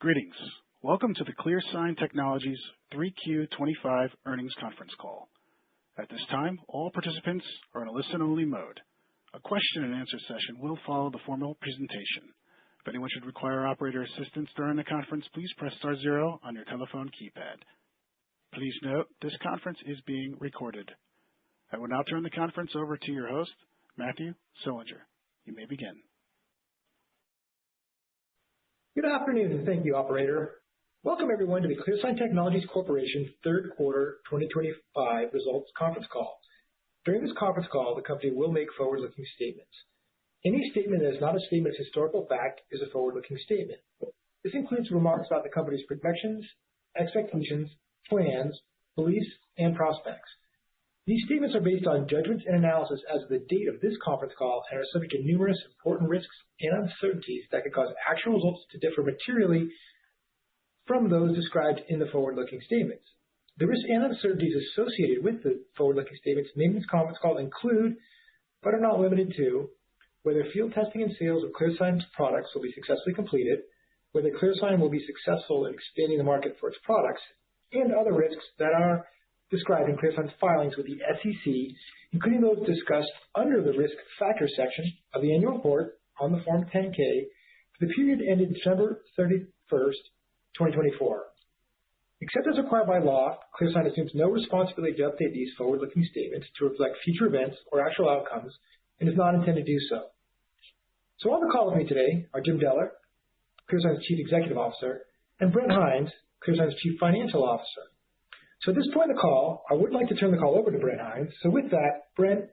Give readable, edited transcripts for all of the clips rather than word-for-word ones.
Greetings. Welcome to the ClearSign Technologies 3Q25 earnings conference call. At this time, all participants are in a listen-only mode. A question-and-answer session will follow the formal presentation. If anyone should require operator assistance during the conference, please press star zero on your telephone keypad. Please note, this conference is being recorded. I will now turn the conference over to your host, Matthew Sillinger. You may begin. Good afternoon, and thank you, operator. Welcome, everyone, to the ClearSign Technologies Corporation third quarter 2025 results conference call. During this conference call, the company will make forward-looking statements. Any statement that is not a statement of historical fact is a forward-looking statement. This includes remarks about the company's projections, expectations, plans, beliefs, and prospects. These statements are based on judgments and analysis as of the date of this conference call and are subject to numerous important risks and uncertainties that could cause actual results to differ materially from those described in the forward-looking statements. The risks and uncertainties associated with the forward-looking statements made in this conference call include, but are not limited to, whether field testing and sales of ClearSign's products will be successfully completed, whether ClearSign will be successful in expanding the market for its products, and other risks that are described in ClearSign's filings with the SEC, including those discussed under the Risk Factors section of the annual report on the Form 10-K for the period ended December 31st, 2024. Except as required by law, ClearSign assumes no responsibility to update these forward-looking statements to reflect future events or actual outcomes and does not intend to do so. So on the call with me today are Jim Deller, ClearSign's Chief Executive Officer, and Brent Hinds, ClearSign's Chief Financial Officer. So at this point in the call, I would like to turn the call over to Brent Hinds. So with that, Brent,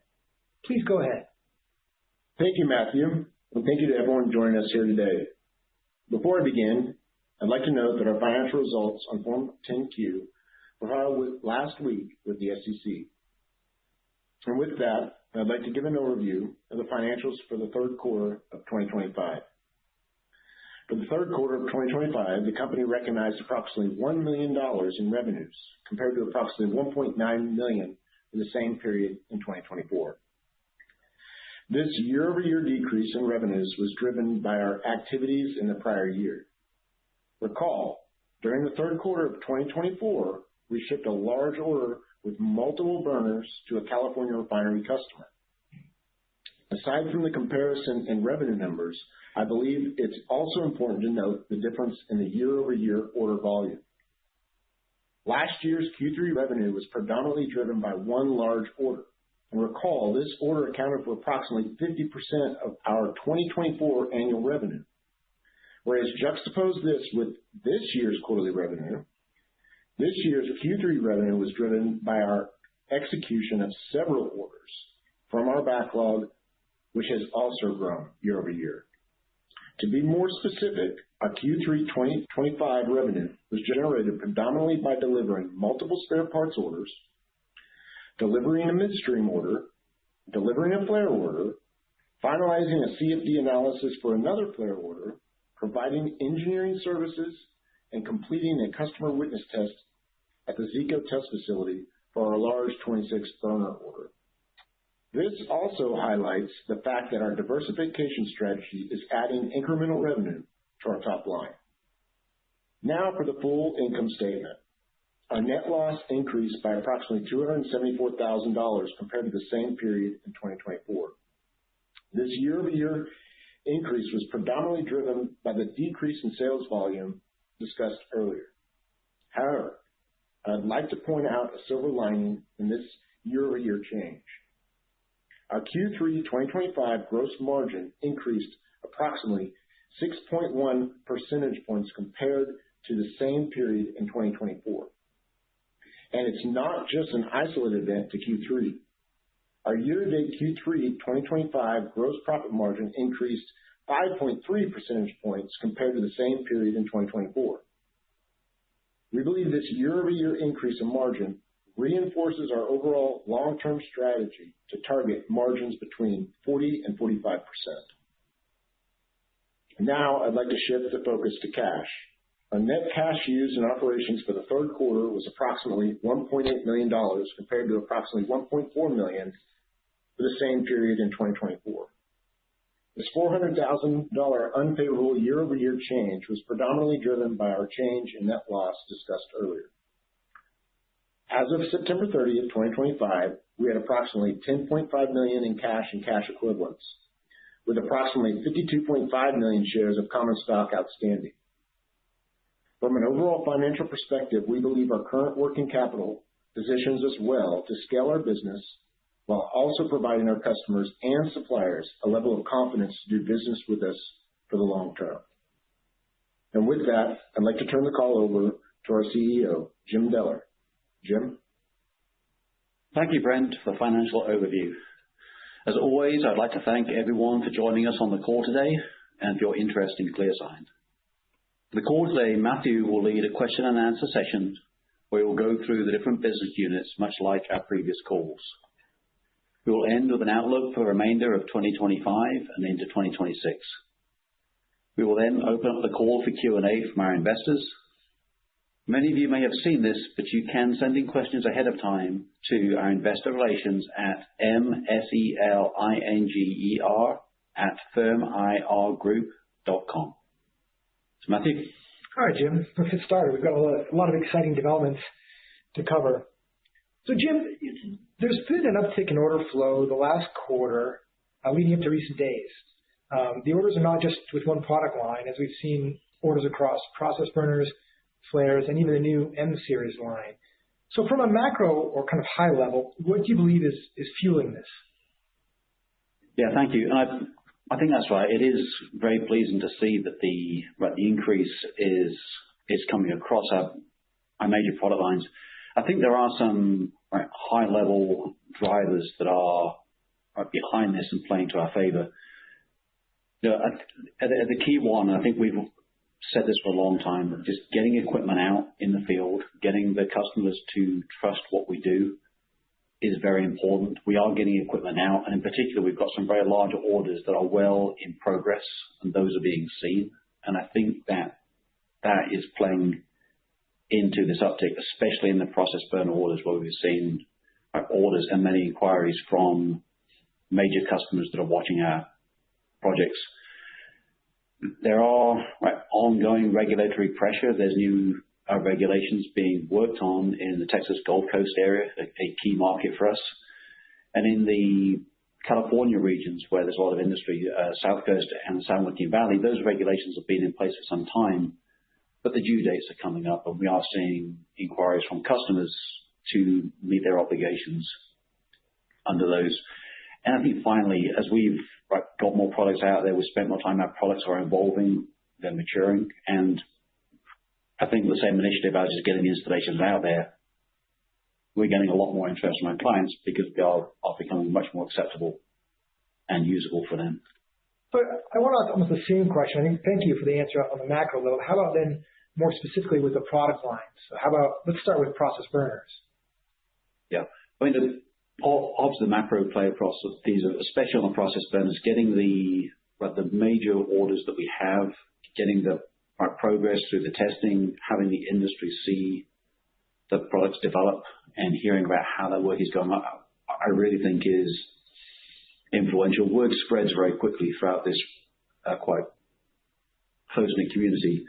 please go ahead. Thank you, Matthew, and thank you to everyone joining us here today. Before I begin, I'd like to note that our financial results on Form 10-Q were filed last week with the SEC. And with that, I'd like to give an overview of the financials for the third quarter of 2025. For the third quarter of 2025, the company recognized approximately $1 million in revenues, compared to approximately $1.9 million in the same period in 2024. This year-over-year decrease in revenues was driven by our activities in the prior year. Recall, during the third quarter of 2024, we shipped a large order with multiple burners to a California refinery customer. Aside from the comparison in revenue numbers, I believe it's also important to note the difference in the year-over-year order volume. Last year's Q3 revenue was predominantly driven by one large order. And recall, this order accounted for approximately 50% of our 2024 annual revenue. Whereas juxtapose this with this year's quarterly revenue, this year's Q3 revenue was driven by our execution of several orders from our backlog, which has also grown year over year. To be more specific, our Q3 2025 revenue was generated predominantly by delivering multiple spare parts orders, delivering a midstream order, delivering a flare order, finalizing a CFD analysis for another flare order, providing engineering services, and completing a customer witness test at the Zeeco test facility for our large 26 burner order. This also highlights the fact that our diversification strategy is adding incremental revenue to our top line. Now for the full income statement. Our net loss increased by approximately $274,000 compared to the same period in 2024. This year-over-year increase was predominantly driven by the decrease in sales volume discussed earlier. However, I'd like to point out a silver lining in this year-over-year change. Our Q3 2025 gross margin increased approximately 6.1 percentage points compared to the same period in 2024. And it's not just an isolated event to Q3. Our year-to-date Q3 2025 gross profit margin increased 5.3 percentage points compared to the same period in 2024. We believe this year-over-year increase in margin reinforces our overall long-term strategy to target margins between 40 and 45%. Now I'd like to shift the focus to cash. Our net cash used in operations for the third quarter was approximately $1.8 million compared to approximately $1.4 million for the same period in 2024. This $400,000 unfavorable year-over-year change was predominantly driven by our change in net loss discussed earlier. As of September 30th, 2025, we had approximately $10.5 million in cash and cash equivalents, with approximately 52.5 million shares of common stock outstanding. From an overall financial perspective, we believe our current working capital positions us well to scale our business while also providing our customers and suppliers a level of confidence to do business with us for the long term. And with that, I'd like to turn the call over to our CEO, Jim Deller. Jim? Thank you, Brent, for the financial overview. As always, I'd like to thank everyone for joining us on the call today and for your interest in ClearSign. For the call today, Matthew will lead a question and answer session where we'll go through the different business units, much like our previous calls. We will end with an outlook for the remainder of 2025 and into 2026. We will then open up the call for Q&A from our investors. Many of you may have seen this, but you can send in questions ahead of time to our investor relations at mselinger@firmirgroup.com. So Matthew? All right, Jim, let's get started. We've got a lot of exciting developments to cover. So Jim, there's been an uptick in order flow the last quarter leading up to recent days. The orders are not just with one product line, as we've seen orders across process burners, flares, and even the new M series line. So from a macro or kind of high level, what do you believe is fueling this? Yeah, thank you. And I think that's right. It is very pleasing to see that the increase is coming across our major product lines. I think there are some high-level drivers that are behind this and playing to our favor. The key one, I think we've said this for a long time, just getting equipment out in the field, getting the customers to trust what we do is very important. We are getting equipment out, and in particular, we've got some very large orders that are well in progress, and those are being seen. And I think that is playing into this uptick, especially in the process burner orders, where we've seen orders and many inquiries from major customers that are watching our projects. There are ongoing regulatory pressure. There's new regulations being worked on in the Texas Gulf Coast area, a key market for us. And in the California regions, where there's a lot of industry, South Coast and the San Joaquin Valley, those regulations have been in place for some time, but the due dates are coming up, and we are seeing inquiries from customers to meet their obligations under those. And I think finally, as we've got more products out there, we've spent more time, our products are evolving, they're maturing, and I think the same initiative as just getting the installations out there, we're getting a lot more interest from our clients because they are becoming much more acceptable and usable for them. But I want to ask almost the same question. I think thank you for the answer on the macro level. How about then more specifically with the product lines? So let's start with process burners. Yeah, I mean, obviously the macro play across these, especially on the process burners, getting the major orders that we have, getting the progress through the testing, having the industry see the products develop, and hearing about how that work is going on, I really think is influential. Word spreads very quickly throughout this quite close-knit community.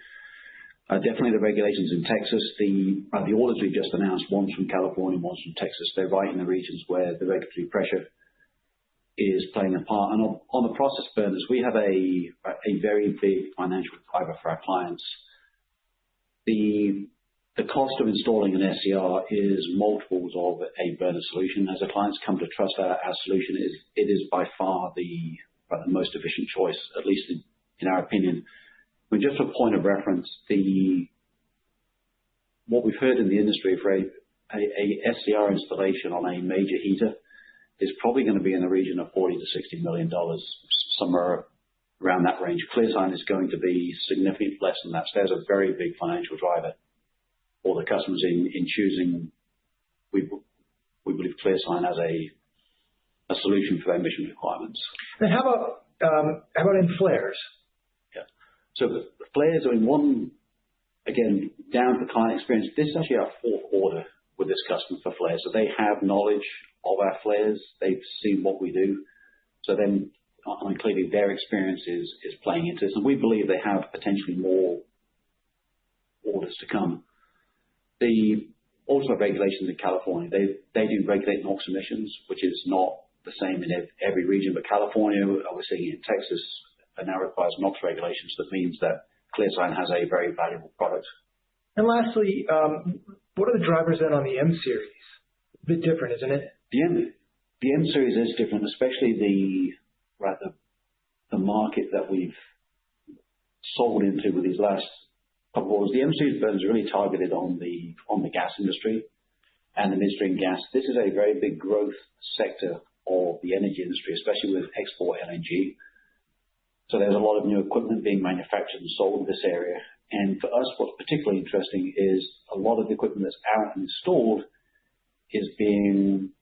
Definitely the regulations in Texas, the orders we just announced, one's from California, one's from Texas. They're right in the regions where the regulatory pressure is playing a part. And on the process burners, we have a very big financial driver for our clients. The cost of installing an SCR is multiples of a burner solution. As the clients come to trust our solution, it is by far the most efficient choice, at least in our opinion. I mean, just for a point of reference, what we've heard in the industry for a SCR installation on a major heater is probably going to be in the region of $40 to $60 million, somewhere around that range. ClearSign is going to be significantly less than that. So there's a very big financial driver for the customers in choosing, we believe, ClearSign as a solution for their mission requirements. And how about in flares? Yeah. So the flares are in one, again, down to the client experience. This is actually our fourth order with this customer for flares. So they have knowledge of our flares. They've seen what we do. So then and clearly their experience is playing into this, and we believe they have potentially more orders to come. The also regulations in California, they do regulate NOx emissions, which is not the same in every region, but California, we're seeing in Texas, now requires NOx regulations. That means that ClearSign has a very valuable product. And lastly, what are the drivers then on the M series? A bit different, isn't it? The M series is different, especially the market that we've sold into with these last couple of orders. The M series burner is really targeted on the gas industry and the midstream gas. This is a very big growth sector of the energy industry, especially with export LNG. So there's a lot of new equipment being manufactured and sold in this area. And for us, what's particularly interesting is a lot of the equipment that's out and installed is being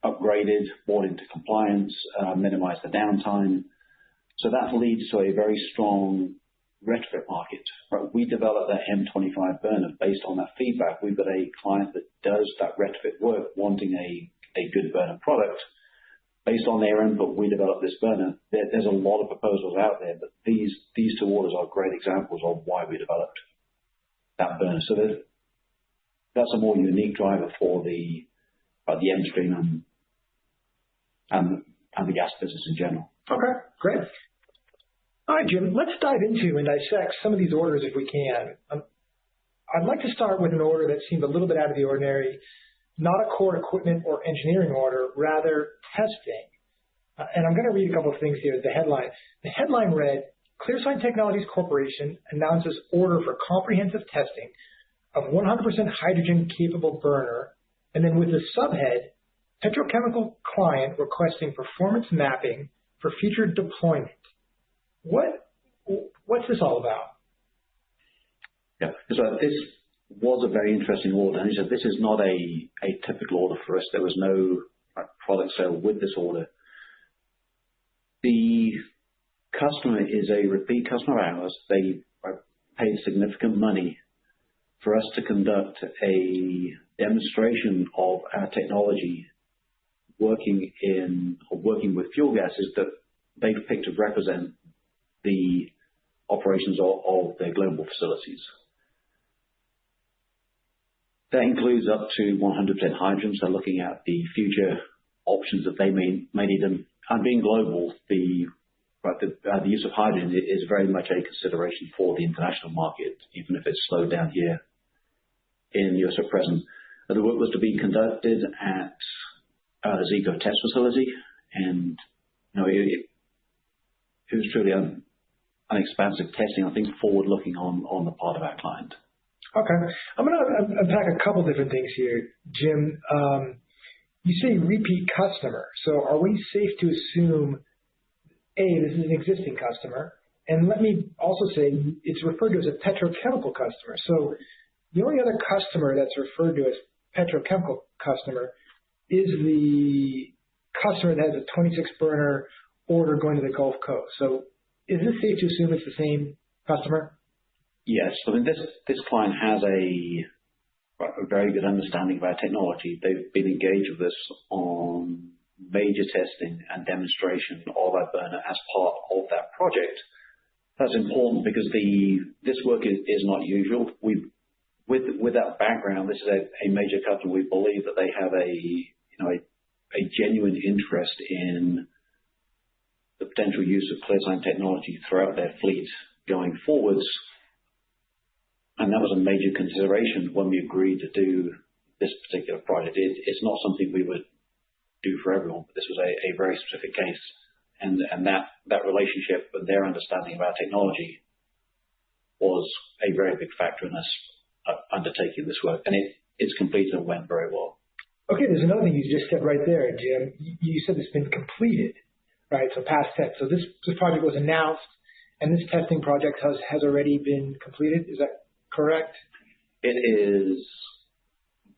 upgraded, brought into compliance, minimize the downtime. So that leads to a very strong retrofit market. Right? We developed that M25 burner based on that feedback. We've got a client that does that retrofit work, wanting a good burner product. Based on their input, we developed this burner. There's a lot of proposals out there, but these two orders are great examples of why we developed that burner. So that's a more unique driver for the M stream and the gas business in general. Okay, great. All right, Jim, let's dive into and dissect some of these orders if we can. I'd like to start with an order that seemed a little bit out of the ordinary, not a core equipment or engineering order, rather testing. And I'm going to read a couple of things here. The headline read, ClearSign Technologies Corporation announces order for comprehensive testing of 100% hydrogen-capable burner, and then with the subhead, petrochemical client requesting performance mapping for future deployment. What's this all about? Yeah, so this was a very interesting order. And he said, this is not a typical order for us. There was no product sale with this order. The customer is a repeat customer of ours. They paid significant money for us to conduct a demonstration of our technology working with fuel gases that they've picked to represent the operations of their global facilities. That includes up to 100% hydrogen, so looking at the future options that they may need them. And being global, the use of hydrogen is very much a consideration for the international market, even if it's slowed down here in the US at present. The work was to be conducted at the Zeeco test facility, and it was truly an expansive testing, I think, forward-looking on the part of our client. Okay. I'm going to unpack a couple different things here, Jim. You say repeat customer. So are we safe to assume, A, this is an existing customer, and let me also say it's referred to as a petrochemical customer. So the only other customer that's referred to as petrochemical customer is the customer that has a 26 burner order going to the Gulf Coast. So is it safe to assume it's the same customer? Yes. I mean, this client has a very good understanding of our technology. They've been engaged with us on major testing and demonstration of our burner as part of that project. That's important because this work is not usual. With that background, this is a major customer. We believe that they have a genuine interest in the potential use of ClearSign technology throughout their fleet going forwards. And that was a major consideration when we agreed to do this particular project. It's not something we would do for everyone, but this was a very specific case. And that relationship and their understanding of our technology was a very big factor in us undertaking this work. And it's completed and went very well. Okay, there's another thing you just said right there, Jim. You said it's been completed, right? So past tense. So this project was announced, and this testing project has already been completed. Is that correct? It is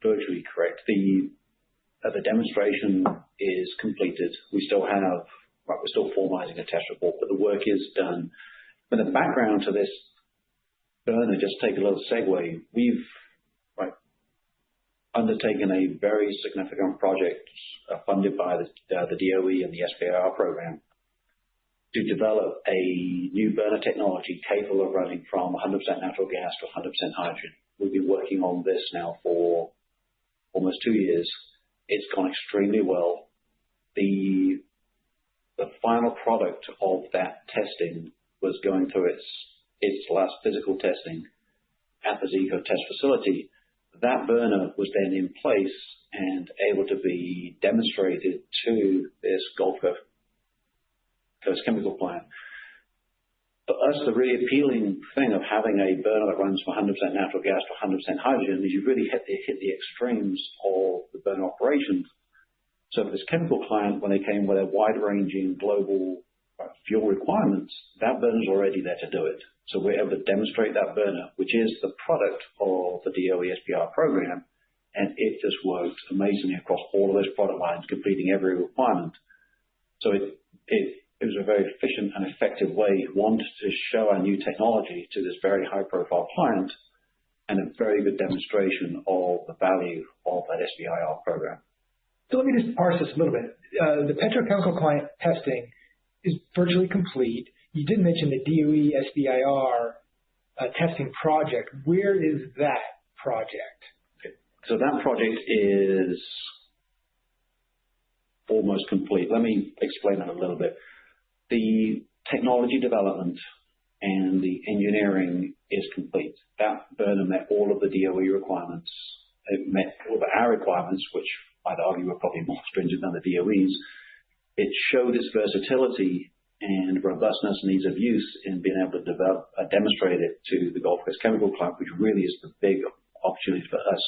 virtually correct. The demonstration is completed. We're still formalizing a test report, but the work is done. But the background to this burner, just take a little segue. We've undertaken a very significant project funded by the DOE and the SBIR program to develop a new burner technology capable of running from 100% natural gas to 100% hydrogen. We've been working on this now for almost 2 years. It's gone extremely well. The final product of that testing was going through its last physical testing at the Zeeco test facility. That burner was then in place and able to be demonstrated to this Gulf Coast chemical plant. For us, the really appealing thing of having a burner that runs from 100% natural gas to 100% hydrogen is you really hit the extremes of the burner operations. So for this chemical client, when they came with their wide-ranging global fuel requirements, that burner's already there to do it. So we're able to demonstrate that burner, which is the product of the DOE SPR program, and it just worked amazingly across all of those product lines, completing every requirement. So it was a very efficient and effective way, one, to show our new technology to this very high-profile client, and a very good demonstration of the value of that SBIR program. So let me just parse this a little bit. The petrochemical client testing is virtually complete. You did mention the DOE SBIR testing project. Where is that project? So that project is almost complete. Let me explain it a little bit. The technology development and the engineering is complete. That burner met all of the DOE requirements. It met all of our requirements, which I'd argue were probably more stringent than the DOE's. It showed its versatility and robustness and ease of use in being able to demonstrate it to the Gulf Coast Chemical Plant, which really is the big opportunity for us.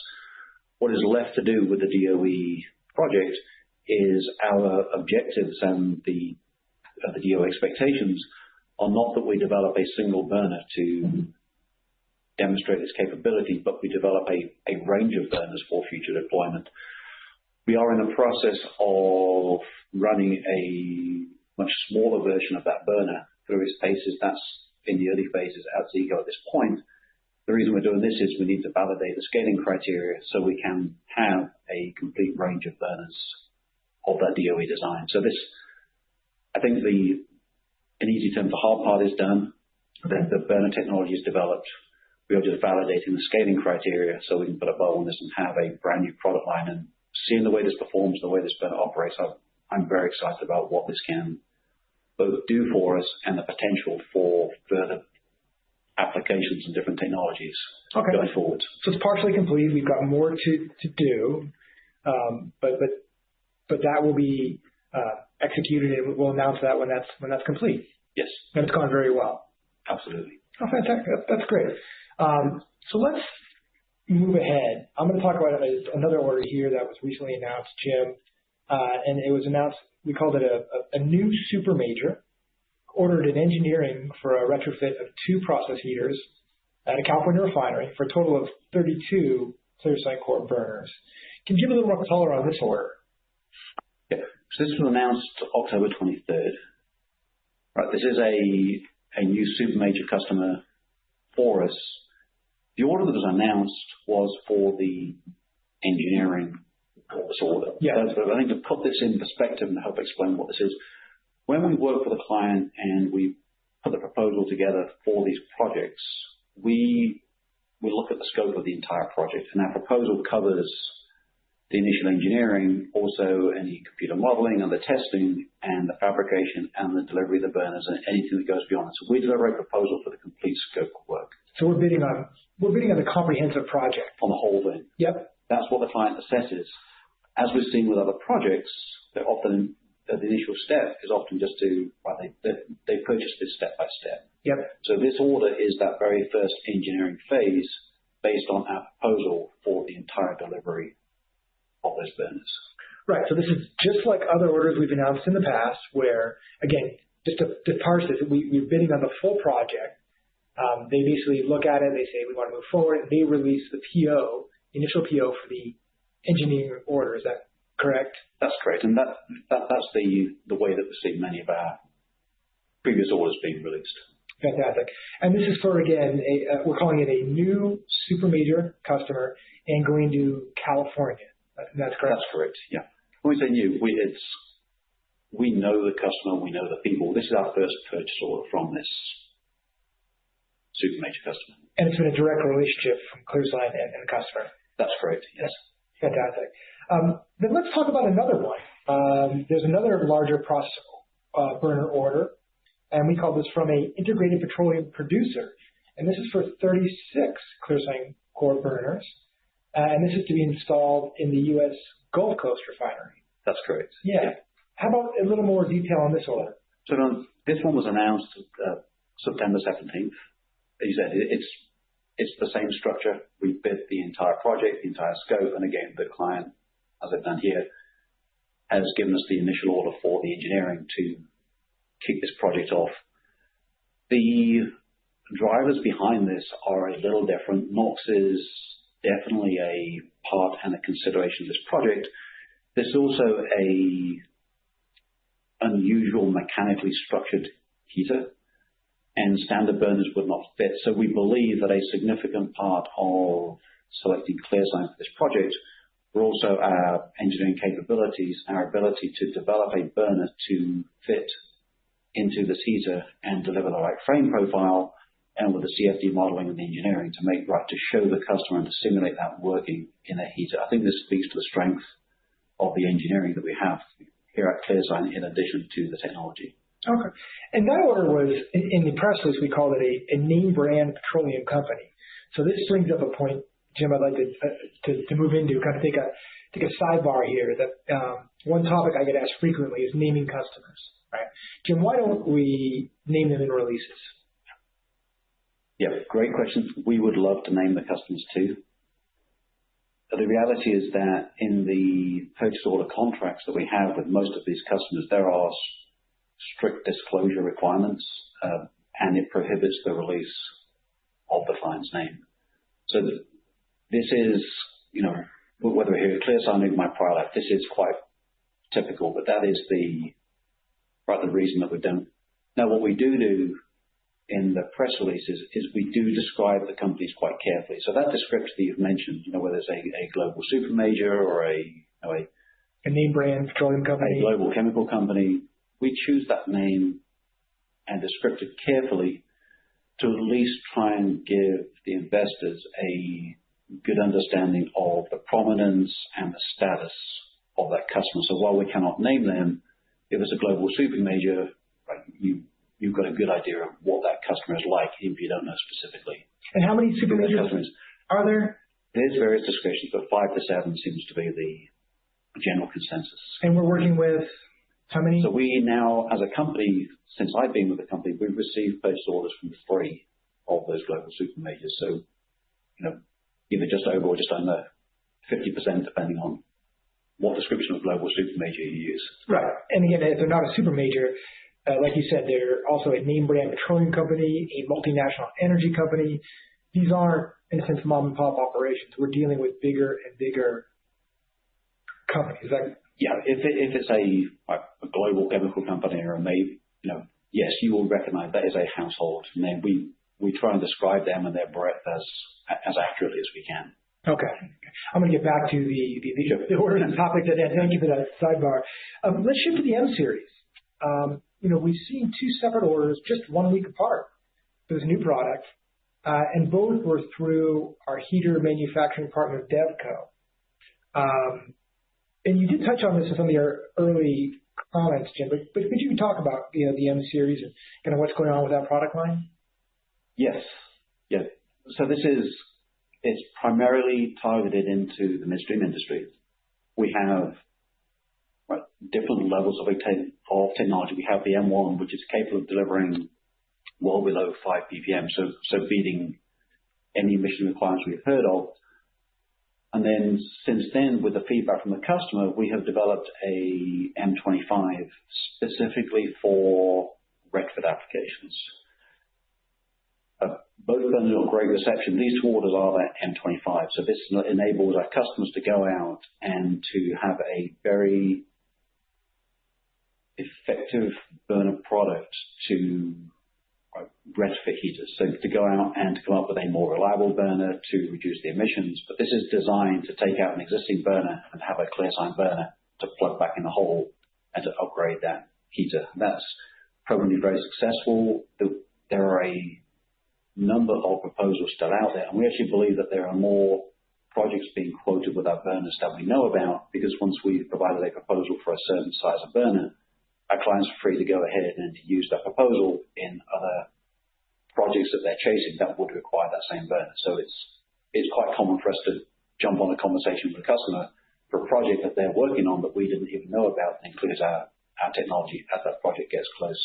What is left to do with the DOE project is our objectives and the DOE expectations are not that we develop a single burner to demonstrate its capability, but we develop a range of burners for future deployment. We are in the process of running a much smaller version of that burner through its paces. That's in the early phases at Zeeco at this point. The reason we're doing this is we need to validate the scaling criteria so we can have a complete range of burners of that DOE design. So this, I think in easy terms, the hard part is done. The burner technology is developed. We are just validating the scaling criteria so we can put a bow on this and have a brand new product line. And seeing the way this performs, the way this burner operates, I'm very excited about what this can both do for us and the potential for further applications and different technologies going forward. So it's partially complete. We've got more to do, but that will be executed, and we'll announce that when that's complete. Yes. And it's gone very well. Absolutely. Oh, fantastic. That's great. So let's move ahead. I'm going to talk about another order here that was recently announced, Jim, and it was announced, we called it a new super major, ordered an engineering for a retrofit of 2 process heaters at a California refinery for a total of 32 ClearSign core burners. Can you give a little more color on this order? Yeah. So this was announced October 23rd. Right. This is a new super major customer for us. The order that was announced was for the engineering of this order. Yeah. But I think to put this in perspective and help explain what this is, when we work with a client and we put the proposal together for these projects, we look at the scope of the entire project, and our proposal covers the initial engineering, also any computer modeling and the testing and the fabrication and the delivery of the burners and anything that goes beyond it. So we deliver a proposal for the complete scope of work. So we're bidding on a comprehensive project. On the whole thing. Yep. That's what the client assesses. As we've seen with other projects, they're often the initial step is often just to, well, they purchase this step by step. Yep. So this order is that very first engineering phase based on our proposal for the entire delivery of those burners. Right. So this is just like other orders we've announced in the past where, again, just to parse this, we're bidding on the full project. They basically look at it, they say, we want to move forward, and they release the PO, initial PO for the engineering order. Is that correct? That's correct. And that's the way that we've seen many of our previous orders being released. Fantastic. And this is for, again, we're calling it a new super major customer and going to California. That's correct? That's correct, yeah. When we say new, we know the customer, we know the people. This is our first purchase order from this super major customer. And it's been a direct relationship from ClearSign and the customer. That's correct, yes. Fantastic. Then let's talk about another one. There's another larger process burner order, and we call this from an integrated petroleum producer. And this is for 36 ClearSign core burners. And this is to be installed in the U.S. Gulf Coast refinery. That's correct. Yeah. How about a little more detail on this order? So this one was announced September 17th. As you said, it's the same structure. We bid the entire project, the entire scope, and again, the client, as I've done here, has given us the initial order for the engineering to kick this project off. The drivers behind this are a little different. NOx is definitely a part and a consideration of this project. There's also a unusual mechanically structured heater, and standard burners would not fit. So we believe that a significant part of selecting ClearSign for this project were also our engineering capabilities, our ability to develop a burner to fit into this heater and deliver the right frame profile, and with the CFD modeling and the engineering to show the customer and to simulate that working in a heater. I think this speaks to the strength of the engineering that we have here at ClearSign in addition to the technology. Okay. And that order was, in the press release, we called it a name brand petroleum company. So this brings up a point, Jim, I'd like to move into, kind of take a sidebar here. That one topic I get asked frequently is naming customers, right? Jim, why don't we name them in releases? Yeah, great question. We would love to name the customers too. But the reality is that in the purchase order contracts that we have with most of these customers, there are strict disclosure requirements, and it prohibits the release of the client's name. So this is, whether we're here at ClearSign or my prior life, this is quite typical, but that is the reason that we don't. Now, what we do in the press releases is we do describe the companies quite carefully. So that description that you've mentioned, whether it's a global super major or a name brand petroleum company, a global chemical company, we choose that name and descript it carefully to at least try and give the investors a good understanding of the prominence and the status of that customer. So while we cannot name them, if it's a global super major, you've got a good idea of what that customer is like, even if you don't know specifically. And how many super majors are there? There's various descriptions, but 5 to 7 seems to be the general consensus. And we're working with how many? So we now, as a company, since I've been with the company, we've received purchase orders from 3 of those global super majors. So, either just over or just under 50%, depending on what description of global super major you use. Right. And again, if they're not a super major, like you said, they're also a name brand petroleum company, a multinational energy company. These aren't, in a sense, mom and pop operations. We're dealing with bigger and bigger companies. Yeah, if it's a global chemical company or yes, you will recognize that is a household name. We try and describe them and their breadth as accurately as we can. Okay. I'm going to get back to the order and topic today. Thank you for that sidebar. Let's shift to the M series. We've seen 2 separate orders just 1 week apart for this new product, and both were through our heater manufacturing partner, Devco. And you did touch on this in some of your early comments, Jim, but could you talk about the M series and kind of what's going on with that product line? Yes. Yeah. So it's primarily targeted into the midstream industry. We have different levels of technology. We have the M1, which is capable of delivering well below 5 ppm, so beating any emission requirements we've heard of. And then since then, with the feedback from the customer, we have developed a M25 specifically for retrofit applications. Both burners got great reception. These 2 orders are that M25. So this enables our customers to go out and to have a very effective burner product to retrofit heaters. So to go out and to come up with a more reliable burner to reduce the emissions. But this is designed to take out an existing burner and have a ClearSign burner to plug back in the hole and to upgrade that heater. That's proven to be very successful. There are a number of proposals still out there, and we actually believe that there are more projects being quoted with our burners that we know about, because once we've provided a proposal for a certain size of burner, our clients are free to go ahead and to use that proposal in other projects that they're chasing that would require that same burner. So it's quite common for us to jump on a conversation with a customer for a project that they're working on that we didn't even know about, and includes our technology as that project gets close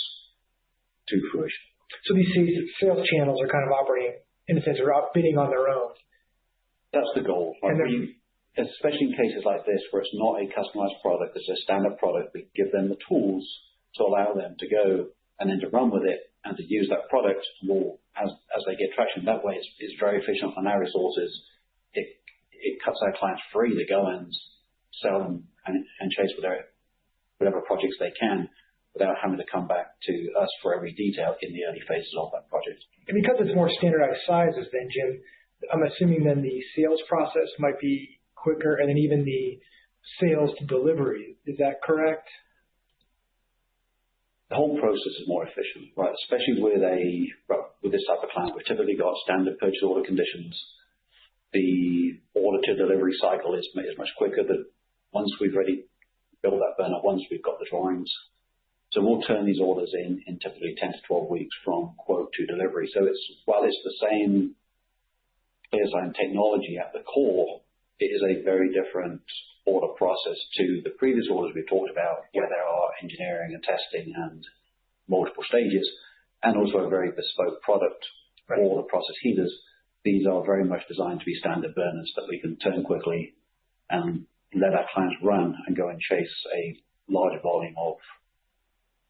to fruition. So these sales channels are kind of operating, in a sense, are outbidding on their own. That's the goal. Especially in cases like this where it's not a customized product, it's a standard product, we give them the tools to allow them to go and then to run with it and to use that product more as they get traction. That way it's very efficient on our resources. It cuts our clients free to go and sell and chase whatever projects they can without having to come back to us for every detail in the early phases of that project. And because it's more standardized sizes then, Jim, I'm assuming then the sales process might be quicker, and then even the sales to delivery. Is that correct? The whole process is more efficient, right? Especially with this type of client, we've typically got standard purchase order conditions. The order to delivery cycle is much quicker. That once we've already built that burner, once we've got the drawings, so we'll turn these orders in typically 10 to 12 weeks from quote to delivery. So while it's the same ClearSign technology at the core, it is a very different order process to the previous orders we talked about, where there are engineering and testing and multiple stages, and also a very bespoke product for the process heaters. These are very much designed to be standard burners that we can turn quickly and let our clients run and go and chase a larger volume of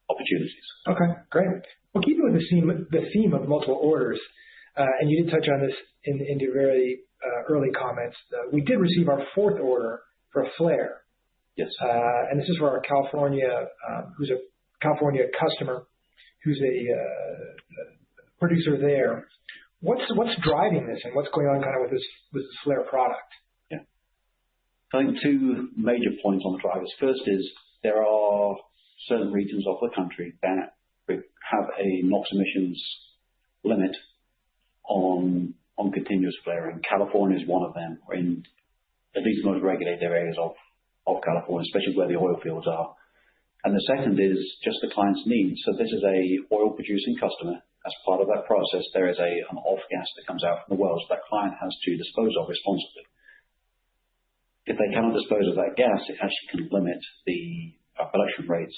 opportunities. Okay, great. Well, keeping with the theme of multiple orders, and you did touch on this in your very early comments, we did receive our fourth order for a flare. Yes. And this is for our California, who's a California customer, who's a producer there. What's driving this, and what's going on kind of with this flare product? Yeah. I think two major points on the drivers. First is there are certain regions of the country that have a NOx emissions limit on continuous flaring. California is one of them, or in at least the most regulated areas of California, especially where the oil fields are. And the second is just the client's needs. So this is a oil producing customer. As part of that process, there is an off gas that comes out from the wells that client has to dispose of responsibly. If they cannot dispose of that gas, it actually can limit the production rates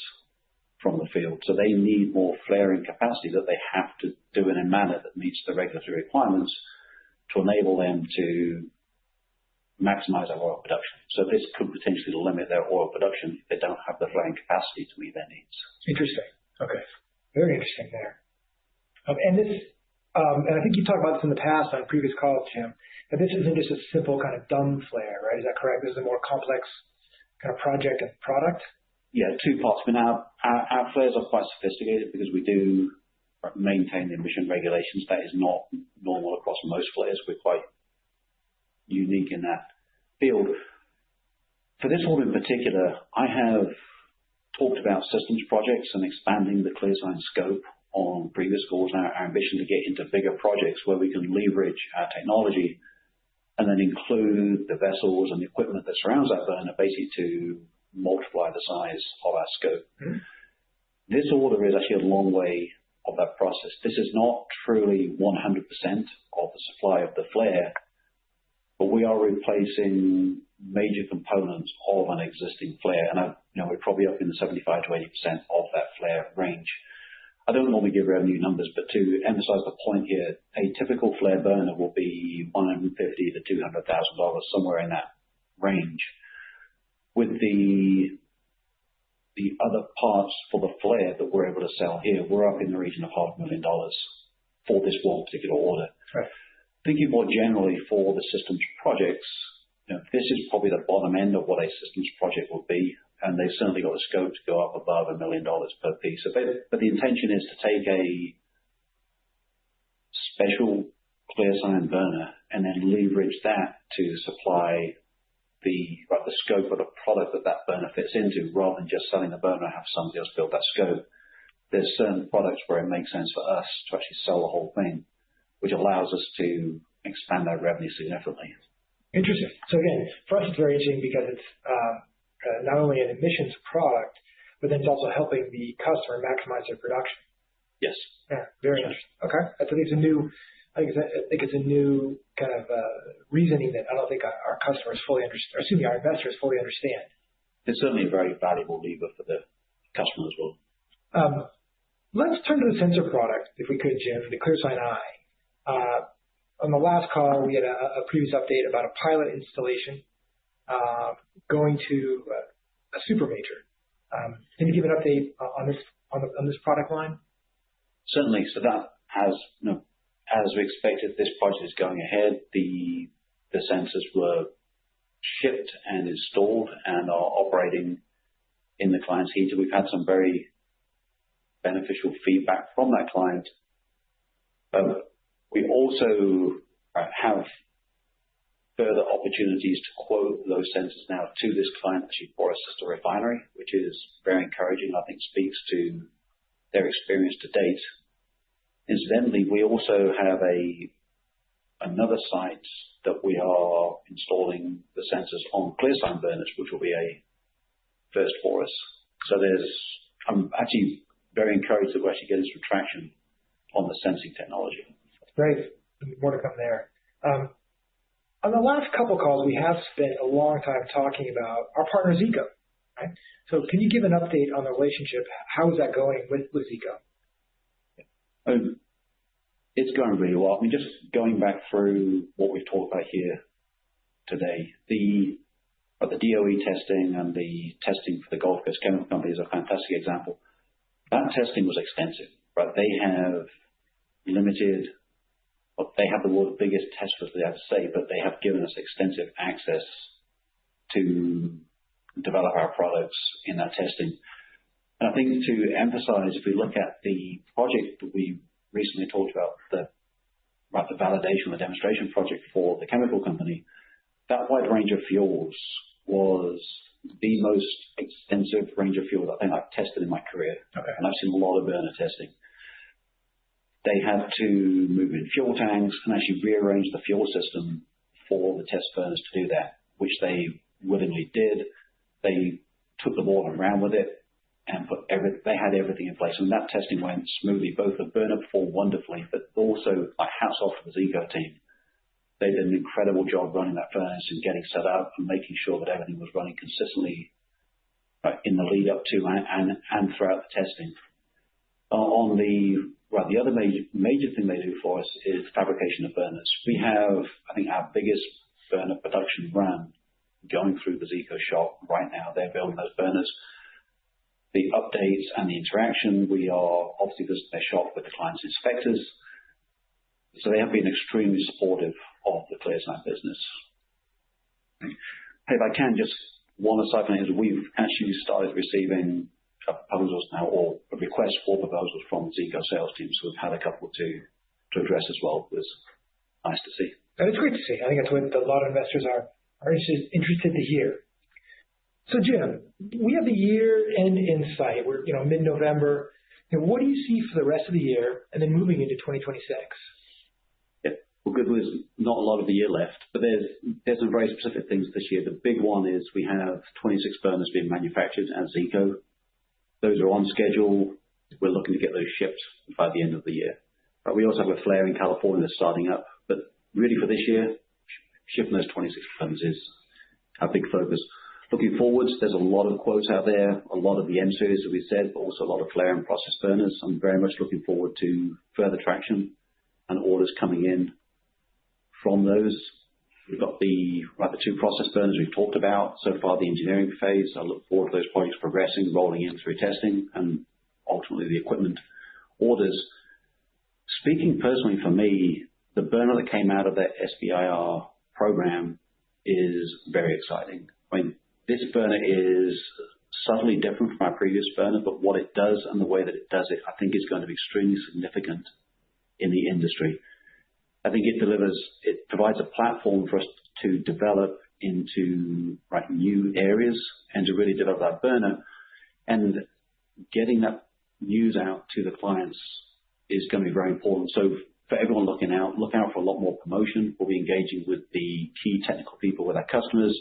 from the field. So they need more flaring capacity that they have to do in a manner that meets the regulatory requirements to enable them to maximize their oil production. So this could potentially limit their oil production if they don't have the flaring capacity to meet their needs. Interesting. Okay. Very interesting there. And I think you talked about this in the past on previous calls, Jim, that this isn't just a simple kind of dumb flare, right? Is that correct? This is a more complex kind of project and product? Yeah, two parts. I mean, our flares are quite sophisticated because we do maintain the emission regulations. That is not normal across most flares. We're quite unique in that field. For this one in particular, I have talked about systems projects and expanding the ClearSign scope on previous calls, and our ambition to get into bigger projects where we can leverage our technology and then include the vessels and the equipment that surrounds that burner, basically to multiply the size of our scope. Mm-hmm. This order is actually a long way of that process. This is not truly 100% of the supply of the flare, but we are replacing major components of an existing flare, and we're probably up in the 75 to 80% of that flare range. I don't normally give revenue numbers, but to emphasize the point here, a typical flare burner will be $150,000 to $200,000, somewhere in that range. With the other parts for the flare that we're able to sell here, we're up in the region of $500,000 for this one particular order. Right. Thinking more generally for the systems projects, this is probably the bottom end of what a systems project would be, and they've certainly got the scope to go up above $1 million per piece. But the intention is to take a special ClearSign burner and then leverage that to supply the scope of the product that burner fits into, rather than just selling the burner and have somebody else build that scope. There's certain products where it makes sense for us to actually sell the whole thing, which allows us to expand our revenue significantly. Interesting. So again, for us, it's very interesting because it's not only an emissions product, but then it's also helping the customer maximize their production. Yes. Yeah, very interesting. Okay. I think it's a new kind of reasoning that I don't think our customers fully understand, or excuse me, our investors fully understand. It's certainly a very valuable lever for the customer as well. Let's turn to the sensor product, if we could, Jim, the ClearSign Eye. On the last call, we had a previous update about a pilot installation going to a super major. Can you give an update on this product line? Certainly. So that has, as we expected, this project is going ahead. The sensors were shipped and installed and are operating in the client's heater. We've had some very beneficial feedback from that client. We also have further opportunities to quote those sensors now to this client actually for a sister refinery, which is very encouraging. I think speaks to their experience to date. Incidentally, we also have another site that we are installing the sensors on ClearSign burners, which will be a first for us. So I'm actually very encouraged that we're actually getting some traction on the sensing technology. That's great. More to come there. On the last couple calls, we have spent a long time talking about our partner Zeeco, right? So can you give an update on the relationship? How is that going with Zeeco? It's going really well. I mean, just going back through what we've talked about here today, the DOE testing and the testing for the Gulf Coast Chemical Company is a fantastic example. That testing was extensive, right? They have the world's biggest test facility, I have to say, but they have given us extensive access to develop our products in that testing. And I think to emphasize, if we look at the project that we recently talked about, the validation, the demonstration project for the chemical company, that wide range of fuels was the most extensive range of fuels I think I've tested in my career. Okay. And I've seen a lot of burner testing. They had to move in fuel tanks and actually rearrange the fuel system for the test burners to do that, which they willingly did. They took the ball and ran with it and they had everything in place. And that testing went smoothly. Both the burner performed wonderfully, but also hats off to the Zeeco team. They did an incredible job running that furnace and getting set up and making sure that everything was running consistently in the lead up to and throughout the testing. On the other major thing they do for us is fabrication of burners. We have, I think, our biggest burner production run going through the Zeeco shop right now. They're building those burners. The updates and the interaction, we are obviously visiting their shop with the client's inspectors. So they have been extremely supportive of the ClearSign business. Hey, if I can, just one aside from it is we've actually started receiving proposals now, or a request for proposals from the Zeeco sales team. So we've had a couple to address as well. It was nice to see. And it's great to see. I think that's what a lot of investors are interested to hear. So Jim, we have the year end in sight. We're mid-November. What do you see for the rest of the year and then moving into 2026? Yeah, well, good news. Not a lot of the year left, but there's some very specific things this year. The big one is we have 26 burners being manufactured at Zeeco. Those are on schedule. We're looking to get those shipped by the end of the year. But we also have a flare in California that's starting up. But really for this year, shipping those 26 burners is our big focus. Looking forwards, there's a lot of quotes out there, a lot of the M series that we said, but also a lot of flare and process burners. I'm very much looking forward to further traction and orders coming in from those. We've got the two process burners we've talked about so far, the engineering phase. I look forward to those projects progressing, rolling in through testing, and ultimately the equipment orders. Speaking personally for me, the burner that came out of that SBIR program is very exciting. I mean, this burner is subtly different from our previous burner, but what it does and the way that it does it, I think is going to be extremely significant in the industry. I think it provides a platform for us to develop into new areas and to really develop that burner. And getting that news out to the clients is going to be very important. So for everyone look out for a lot more promotion. We'll be engaging with the key technical people with our customers.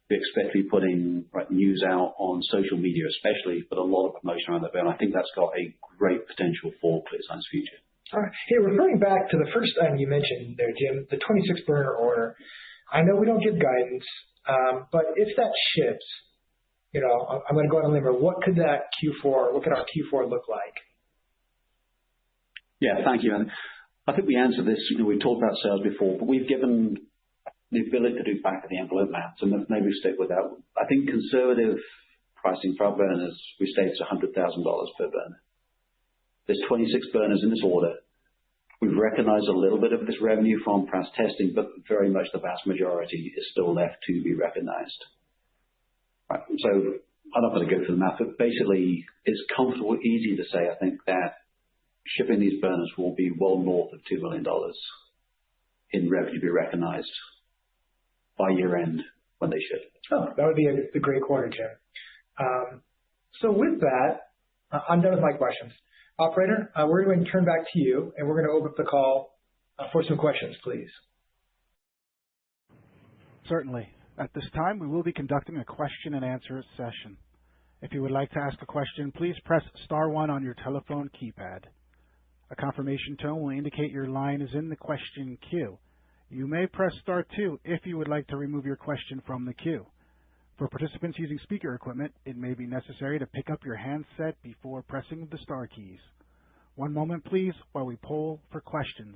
We expect to be putting news out on social media especially, but a lot of promotion around that burner. I think that's got a great potential for ClearSign's future. All right. Hey, referring back to the first item you mentioned there, Jim, the 26 burner order. I know we don't give guidance, but if that ships, I'm going to go on a limb. What could our Q4 look like? Yeah, thank you. And I think we answered this. We talked about sales before, but we've given the ability to do back of the envelope math, and maybe stick with that. I think conservative pricing for our burners, we say it's $100,000 per burner. There's 26 burners in this order. We've recognized a little bit of this revenue from past testing, but very much the vast majority is still left to be recognized. Right. So I'm not going to go through the math, but basically it's comfortable, easy to say, I think, that shipping these burners will be well north of $2 million in revenue to be recognized by year end when they ship. Oh, that would be a great quarter, Jim. So with that, I'm done with my questions. Operator, we're going to turn back to you, and we're going to open up the call for some questions, please. Certainly. At this time, we will be conducting a question and answer session. If you would like to ask a question, please press star one on your telephone keypad. A confirmation tone will indicate your line is in the question queue. You may press star two if you would like to remove your question from the queue. For participants using speaker equipment, it may be necessary to pick up your handset before pressing the star keys. One moment, please, while we poll for questions.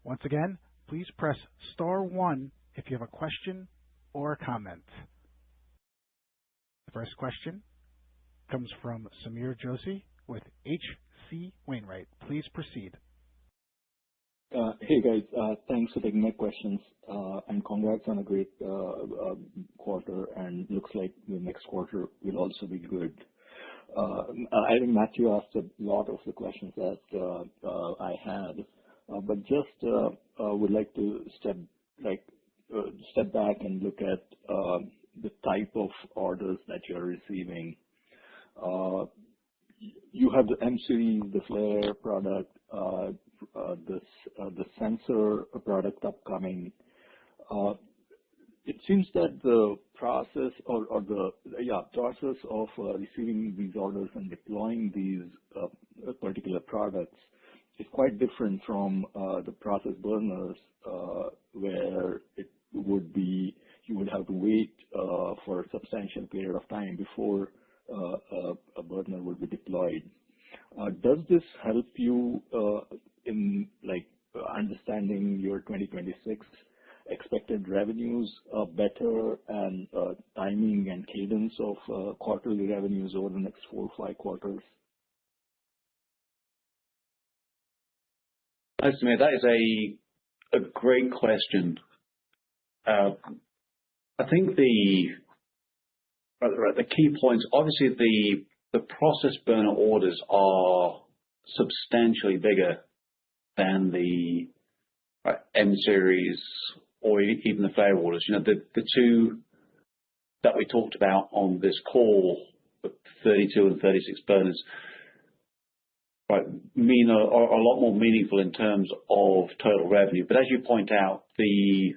Once again, please press star one if you have a question or a comment. The first question comes from Sameer Joshi with H.C. Wainwright. Please proceed. Hey guys, thanks for taking my questions, and congrats on a great quarter, and looks like the next quarter will also be good. I think Matthew asked a lot of the questions that I had, but just would like to step back and look at the type of orders that you're receiving. You have the M series, the CLIR product, the sensor product upcoming. It seems that the process process of receiving these orders and deploying these particular products is quite different from the process burners, where it would be you would have to wait for a substantial period of time before a burner would be deployed. Does this help you in understanding your 2026 expected revenues better, and timing and cadence of quarterly revenues over the next 4 or 5 quarters? Thanks, Samir. That is a great question. I think the key points, obviously the process burner orders are substantially bigger than the M series or even the CLIR orders. The two that we talked about on this call, the 32 and 36 burners, are a lot more meaningful in terms of total revenue. But as you point out, the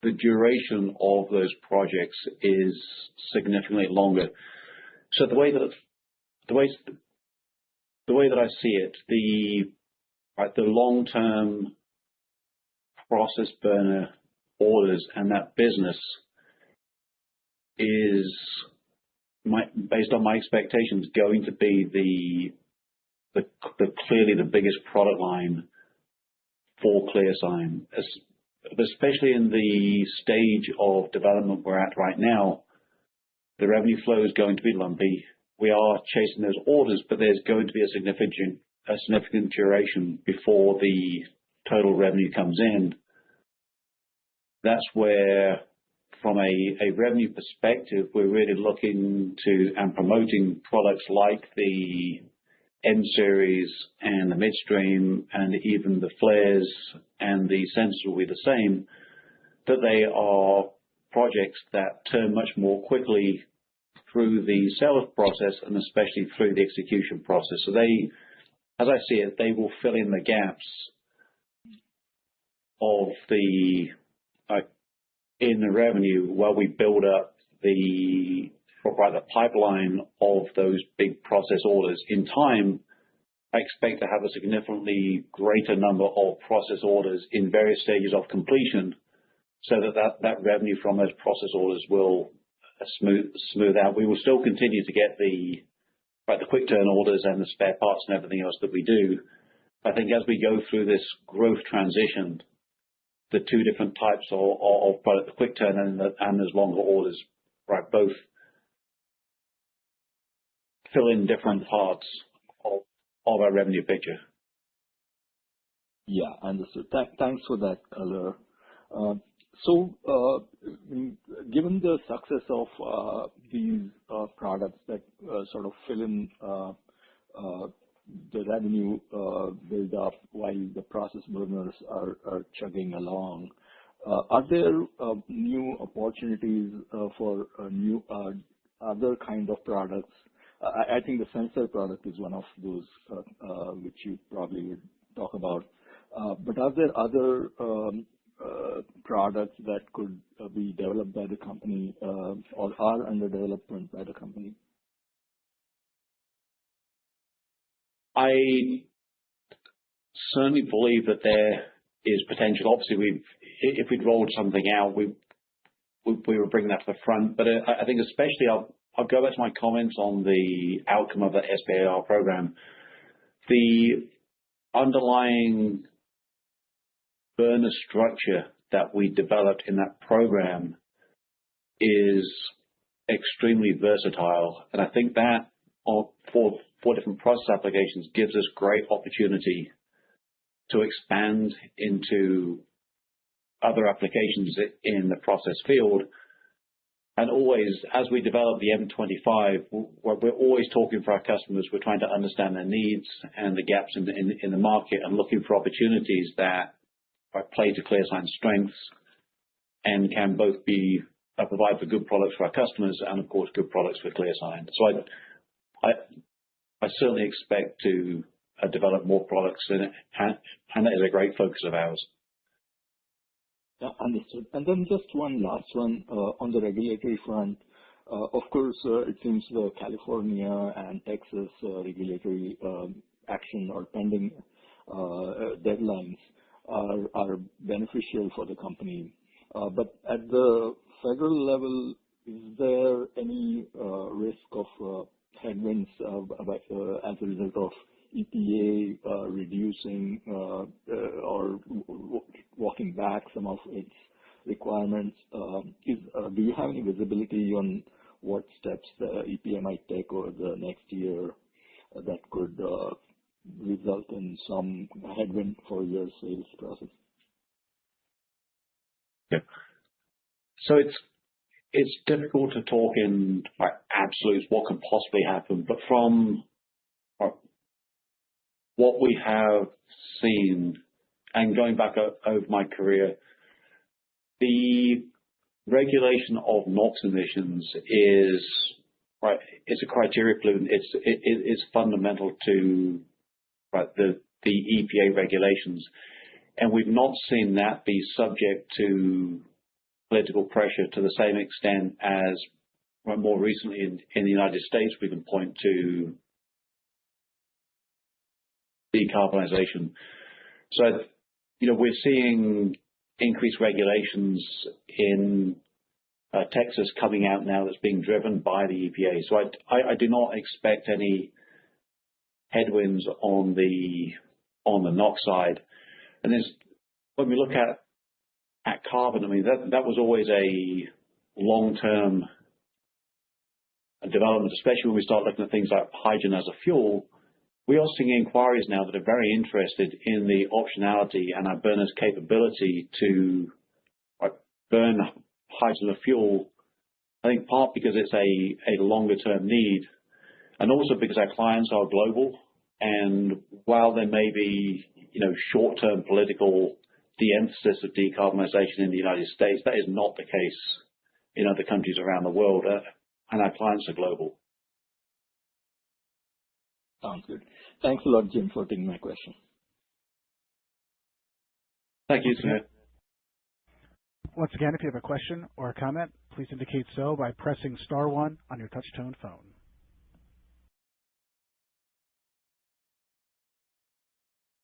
duration of those projects is significantly longer. So the way that I see it, the long-term process burner orders and that business is, based on my expectations, going to be the clearly the biggest product line for ClearSign, especially in the stage of development we're at right now. The revenue flow is going to be lumpy. We are chasing those orders, but there's going to be a significant duration before the total revenue comes in. That's where, from a revenue perspective, we're really looking to and promoting products like the M series and the midstream and even the flares and the sensors will be the same, that they are projects that turn much more quickly through the sales process and especially through the execution process. So they, as I see it, they will fill in the gaps of the in the revenue while we build up the pipeline of those big process orders. In time, I expect to have a significantly greater number of process orders in various stages of completion, so that revenue from those process orders will smooth out. We will still continue to get the quick turn orders and the spare parts and everything else that we do. I think as we go through this growth transition, the two different types of product, the quick turn and those longer orders, both fill in different parts of our revenue picture. Yeah, understood. Thanks for that color. Given the success of these products that sort of fill in the revenue build up while the process burners are chugging along, are there new opportunities for new other kind of products? I think the sensor product is one of those which you probably would talk about. But are there other products that could be developed by the company or are under development by the company? I certainly believe that there is potential. Obviously, if we'd rolled something out, we would bring that to the front. But I think especially I'll go back to my comments on the outcome of the SBIR program. The underlying burner structure that we developed in that program is extremely versatile, and I think that for different process applications gives us great opportunity to expand into other applications in the process field. And always, as we develop the M25, we're always talking for our customers. We're trying to understand their needs and the gaps in the market and looking for opportunities that play to ClearSign's strengths and can both be provide for good products for our customers and, of course, good products for ClearSign. So I certainly expect to develop more products in it, and that is a great focus of ours. Yeah, understood. And then just one last one on the regulatory front. Of course, it seems the California and Texas regulatory action or pending deadlines are beneficial for the company. But at the federal level, is there any risk of headwinds as a result of EPA reducing or walking back some of its requirements? Do you have any visibility on what steps the EPA might take over the next year that could result in some headwind for your sales process? Yeah. So it's difficult to talk in absolutes what can possibly happen, but from what we have seen and going back over my career, the regulation of NOx emissions is it's a criteria pollutant. It's fundamental to the EPA regulations, and we've not seen that be subject to political pressure to the same extent as more recently in the United States. We can point to decarbonization. So, we're seeing increased regulations in Texas coming out now that's being driven by the EPA. So I do not expect any headwinds on the NOx side. And when we look at carbon, I mean, that was always a long-term development, especially when we start looking at things like hydrogen as a fuel. We are seeing inquiries now that are very interested in the optionality and our burner's capability to burn hydrogen as fuel. I think part because it's a longer-term need, and also because our clients are global. And while there may be short-term political the emphasis of decarbonization in the United States. That is not the case in other countries around the world, and our clients are global. Sounds good. Thanks a lot, Jim, for taking my question. Thank you, Samir. Once again, if you have a question or a comment, please indicate so by pressing star one on your touch-tone phone.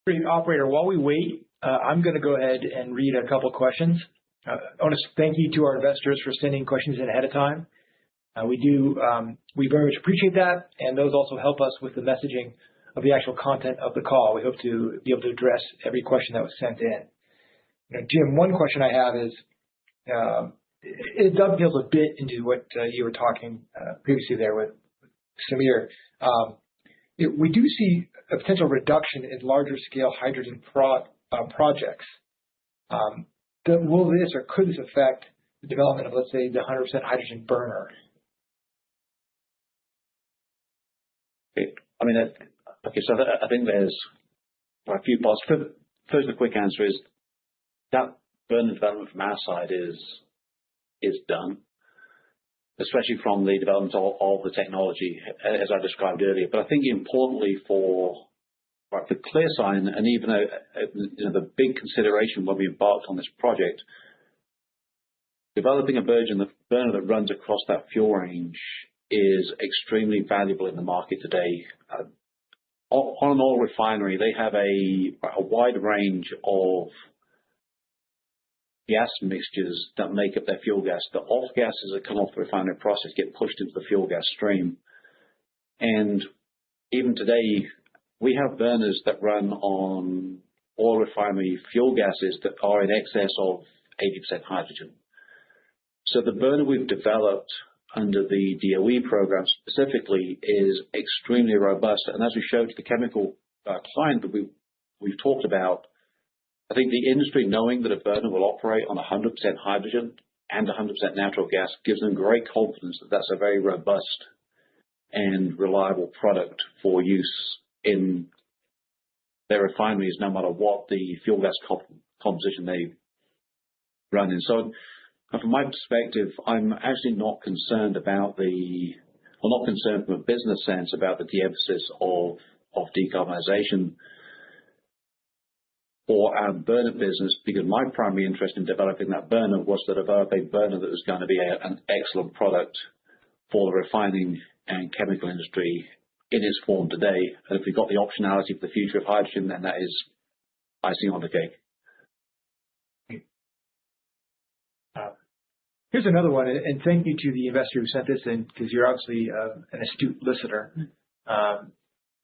Great, operator. While we wait, I'm going to go ahead and read a couple questions. I want to thank you to our investors for sending questions in ahead of time. We very much appreciate that, and those also help us with the messaging of the actual content of the call. We hope to be able to address every question that was sent in. Jim, one question I have is, it dovetails a bit into what you were talking previously there with Samir. We do see a potential reduction in larger scale hydrogen projects. Will this or could this affect the development of, let's say, the 100% hydrogen burner? I mean, okay, so I think there's a few parts. First, the quick answer is that burner development from our side is done, especially from the development of the technology, as I described earlier. But I think importantly for ClearSign, and even the big consideration when we embarked on this project, developing a burner that runs across that fuel range is extremely valuable in the market today. On an oil refinery, they have a wide range of gas mixtures that make up their fuel gas. The off gases that come off the refinery process get pushed into the fuel gas stream. And even today, we have burners that run on oil refinery fuel gases that are in excess of 80% hydrogen. So the burner we've developed under the DOE program specifically is extremely robust. And as we showed to the chemical client that we've talked about, I think the industry knowing that a burner will operate on 100% hydrogen and 100% natural gas gives them great confidence that that's a very robust and reliable product for use in their refineries, no matter what the fuel gas composition they run in. So from my perspective, I'm actually not concerned about not concerned from a business sense about the de-emphasis of decarbonization for our burner business, because my primary interest in developing that burner was to develop a burner that was going to be an excellent product for the refining and chemical industry in its form today. And if we've got the optionality for the future of hydrogen, then that is icing on the cake. Here's another one, and thank you to the investor who sent this in, because you're obviously an astute listener.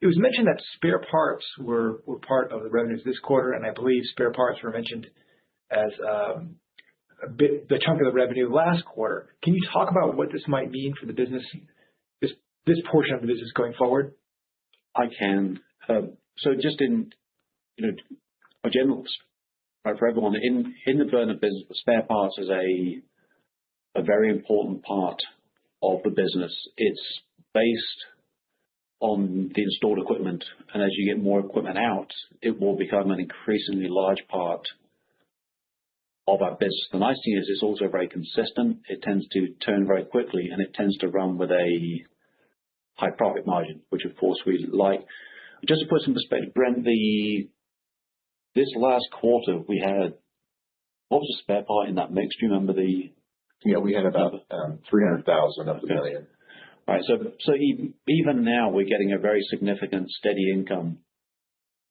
It was mentioned that spare parts were part of the revenues this quarter, and I believe spare parts were mentioned as the chunk of the revenue last quarter. Can you talk about what this might mean for the business, this portion of the business going forward? I can. So just in a general, for everyone in the burner business, the spare parts is a very important part of the business. It's based on the installed equipment, and as you get more equipment out, it will become an increasingly large part of our business. The nice thing is it's also very consistent. It tends to turn very quickly, and it tends to run with a high profit margin, which of course we like. Just to put some perspective, Brent, this last quarter we had, what was the spare part in that mix? Do you remember Yeah, we had about 300,000 of the million. All right, so even now we're getting a very significant steady income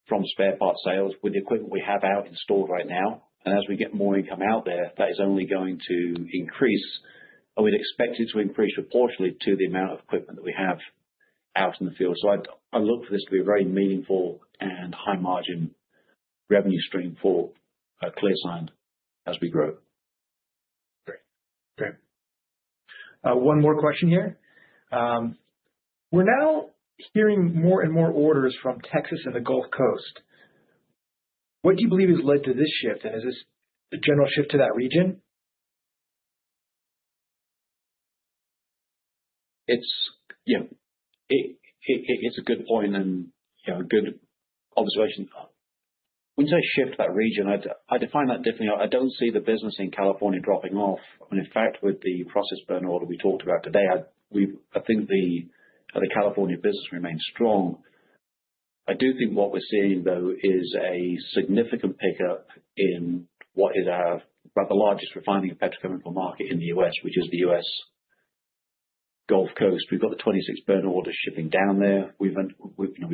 from spare part sales with the equipment we have out installed right now. And as we get more income out there, that is only going to increase, and we'd expect it to increase proportionally to the amount of equipment that we have out in the field. So I look for this to be a very meaningful and high margin revenue stream for ClearSign as we grow. Great. One more question here. We're now hearing more and more orders from Texas and the Gulf Coast. What do you believe has led to this shift, and is this a general shift to that region? It's a good point and a good observation. when you say shift that region, I define that differently. I don't see the business in California dropping off. And in fact, with the process burner order we talked about today, I think the California business remains strong. I do think what we're seeing, though, is a significant pickup in what is about the largest refining and petrochemical market in the U.S., which is the U.S. Gulf Coast. We've got the 26 burner orders shipping down there. We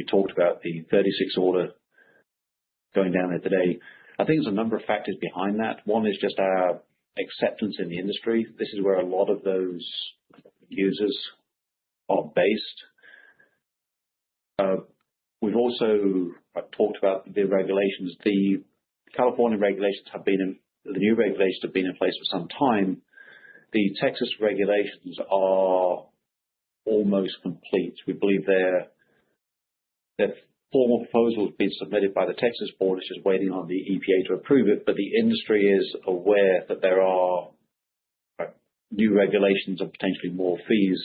talked about the 36 order going down there today. I think there's a number of factors behind that. One is just our acceptance in the industry. This is where a lot of those users are based. We've also talked about the regulations. The California regulations the new regulations have been in place for some time. The Texas regulations are almost complete. We believe their formal proposal has been submitted by the Texas board. It's just waiting on the EPA to approve it. But the industry is aware that there are new regulations and potentially more fees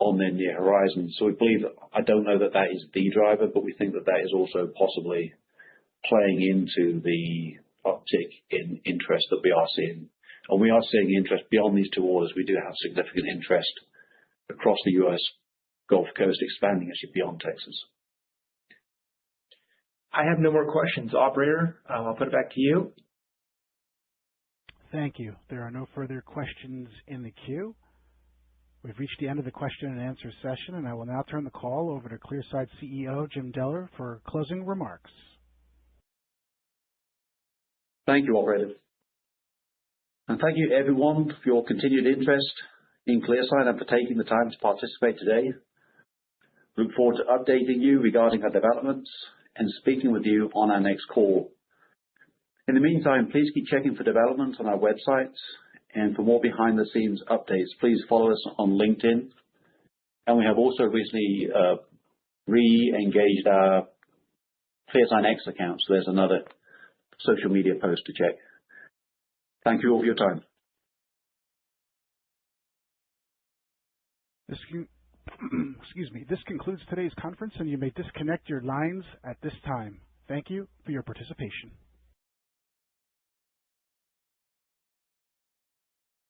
on their near horizon. So we believe, I don't know that is the driver, but we think that is also possibly playing into the uptick in interest that we are seeing. And we are seeing interest beyond these two orders. We do have significant interest across the U.S. Gulf Coast, expanding actually beyond Texas. I have no more questions. Operator, I'll put it back to you. Thank you. There are no further questions in the queue. We've reached the end of the question and answer session, and I will now turn the call over to ClearSign CEO Jim Deller for closing remarks. Thank you, operator. And thank you, everyone, for your continued interest in ClearSign and for taking the time to participate today. Look forward to updating you regarding our developments and speaking with you on our next call. In the meantime, please keep checking for developments on our websites, and for more behind-the-scenes updates, please follow us on LinkedIn. And we have also recently re-engaged our ClearSign X account, so there's another social media post to check. Thank you all for your time. This concludes today's conference, and you may disconnect your lines at this time. Thank you for your participation.